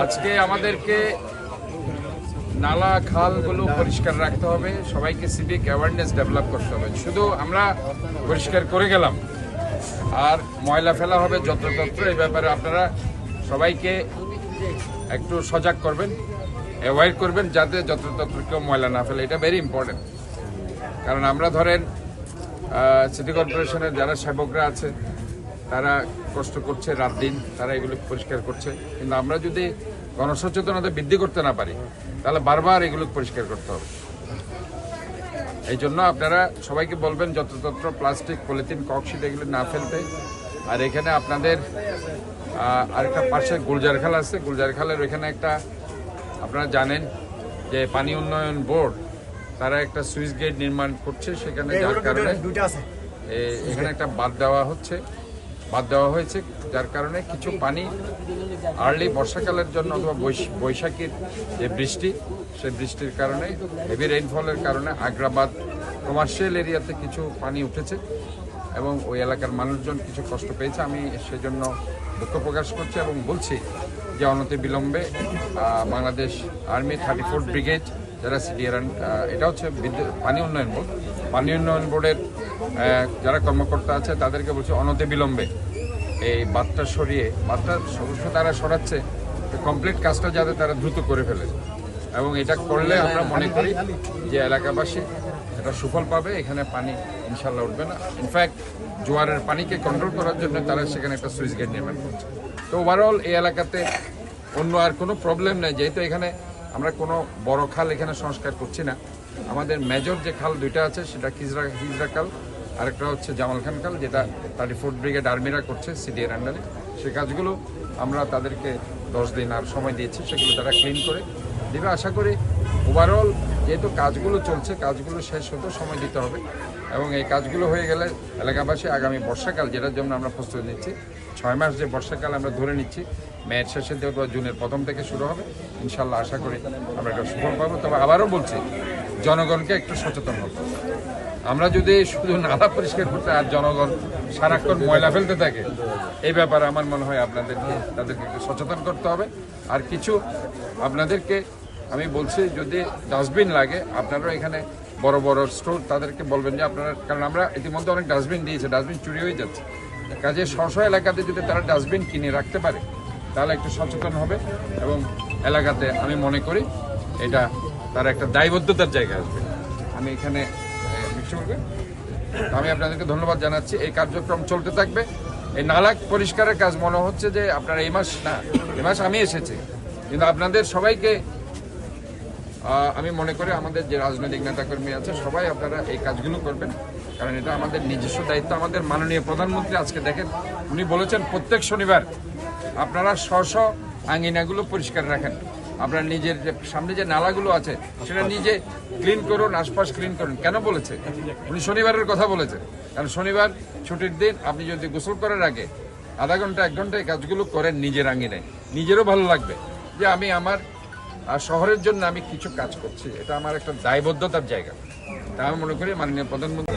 আজকে আমাদেরকে নালা খালগুলো পরিষ্কার রাখতে হবে, সবাইকে সিভিক অ্যাওয়ারনেস ডেভেলপ করতে হবে। শুধু আমরা পরিষ্কার করে গেলাম আর ময়লা ফেলা হবে যত্রতত্র, এই ব্যাপারে আপনারা সবাইকে একটু সজাগ করবেন, অ্যাভয়েড করবেন যাতে যত্রতত্র কেউ ময়লা না ফেলে। এটা ভেরি ইম্পর্টেন্ট, কারণ আমরা ধরেন সিটি কর্পোরেশনের যারা সেবকরা আছে তারা কষ্ট করছে রাত দিন, তারা এগুলো পরিষ্কার করছে, কিন্তু আমরা যদি গণসচেতনতা বৃদ্ধি করতে না পারি তাহলে বারবার এগুলো পরিষ্কার করতে হবে। এই জন্য আপনারা সবাইকে বলবেন যত্রতত্র প্লাস্টিক, পলিথিন, ককশিট এগুলো না ফেলতে। আর এখানে আপনাদের আরেকটা পাশে গুলজার খাল আছে, গুলজার খালের ওইখানে একটা আপনারা জানেন যে পানি উন্নয়ন বোর্ড তারা একটা সুইচ গেট নির্মাণ করছে, সেখানে যার কারণে এখানে একটা বাঁধ দেওয়া হয়েছে, যার কারণে কিছু পানি আর্লি বর্ষাকালের জন্য অথবা বৈশাখীর যে বৃষ্টি, সেই বৃষ্টির কারণে হেভি রেইনফলের কারণে আগ্রাবাদ কমার্শিয়াল এরিয়াতে কিছু পানি উঠেছে এবং ওই এলাকার মানুষজন কিছু কষ্ট পেয়েছে। আমি সেজন্য দুঃখ প্রকাশ করছি এবং বলছি যে অনতিবিলম্বে বাংলাদেশ আর্মি 34th ব্রিগেড যারা সিডিআর, এটা হচ্ছে পানি উন্নয়ন বোর্ডের যারা কর্মকর্তা আছে তাদেরকে বলছি অনতিবিলম্বে এই বাঁধটা অবশ্য তারা সরাচ্ছে, কমপ্লিট কাজটা যাতে তারা দ্রুত করে ফেলে এবং এটা করলে আমরা মনে করি যে এলাকাবাসী এটা সুফল পাবে, এখানে পানি ইনশাল্লাহ উঠবে না। ইনফ্যাক্ট জোয়ারের পানিকে কন্ট্রোল করার জন্য তারা সেখানে একটা সুইচ গেট নির্মাণ করছে। তো ওভারঅল এই এলাকাতে অন্য আর কোনো প্রবলেম নেই, যেহেতু এখানে আমরা কোনো বড় খাল এখানে সংস্কার করছি না। আমাদের মেজর যে খাল দুইটা আছে সেটা হিজরা খাল, আরেকটা হচ্ছে জামাল খান খাল, যেটা 34th ব্রিগেড আর্মিরা করছে সিডিআর আন্ডারে। সেই কাজগুলো আমরা তাদেরকে 10 দিন আর সময় দিয়েছি, সেগুলো তারা ক্লিন করে দেবে আশা করি। ওভারঅল যেহেতু কাজগুলো চলছে, কাজগুলো শেষ হতে সময় দিতে হবে এবং এই কাজগুলো হয়ে গেলে এলাকাবাসী আগামী বর্ষাকাল, যেটার জন্য আমরা প্রস্তুতি নিচ্ছি, 6 মাস যে বর্ষাকাল আমরা ধরে নিচ্ছি, মেয়ের শেষে অথবা জুনের প্রথম থেকে শুরু হবে, ইনশাল্লাহ আশা করি আমরা একটা সুফল পাবো। তবে আবারও বলছি, জনগণকে একটু সচেতন হতে হবে। আমরা যদি শুধু নালা পরিষ্কার করতে আর জনগণ সারাক্ষণ ময়লা ফেলতে থাকে, এই ব্যাপারে আমার মনে হয় তাদেরকে একটু সচেতন করতে হবে। আর কিছু আপনাদেরকে আমি বলছি, যদি ডাস্টবিন লাগে আপনারা এখানে বড় বড় স্টোর তাদেরকে বলবেন যে আপনারা, কারণ আমরা ইতিমধ্যে অনেক ডাস্টবিন দিয়েছি, ডাস্টবিন চুরি হয়ে যাচ্ছে, কাজে স্ব এলাকাতে যদি তারা ডাস্টবিন কিনে রাখতে পারে তাহলে একটু সচেতন হবে এবং এলাকাতে আমি মনে করি এটা তারা একটা দায়বদ্ধতার জায়গা আসবে। আমি এখানে আমি আপনাদেরকে ধন্যবাদ জানাচ্ছি। এই কার্যক্রম চলতে থাকবে। এই নালা পরিষ্কারের কাজ মনে হচ্ছে যে আপনারা এই মাস আমি এসেছি, কিন্তু আপনাদের সবাইকে আমি মনে করি আমাদের যে রাজনৈতিক নেতাকর্মী আছে সবাই আপনারা এই কাজগুলো করবেন, কারণ এটা আমাদের নিজস্ব দায়িত্ব। আমাদের মাননীয় প্রধানমন্ত্রী আজকে দেখেন, উনি বলেছেন প্রত্যেক শনিবার আপনারা স্ব আঙ্গিনাগুলো পরিষ্কার রাখেন, আপনার নিজের যে সামনে যে নালাগুলো আছে সেটা নিজে ক্লিন করুন, আশপাশ ক্লিন করুন। কেন বলেছে? উনি শনিবারের কথা বলেছেন, কারণ শনিবার ছুটির দিন। আপনি যদি গোসল করার আগে আধা ঘন্টা 1 ঘন্টা এই কাজগুলো করেন নিজের আঙ্গিনায়, নিজেরও ভালো লাগবে যে আমি আমার শহরের জন্য আমি কিছু কাজ করছি, এটা আমার একটা দায়বদ্ধতার জায়গা। তা আমি মনে করি মাননীয় প্রধানমন্ত্রী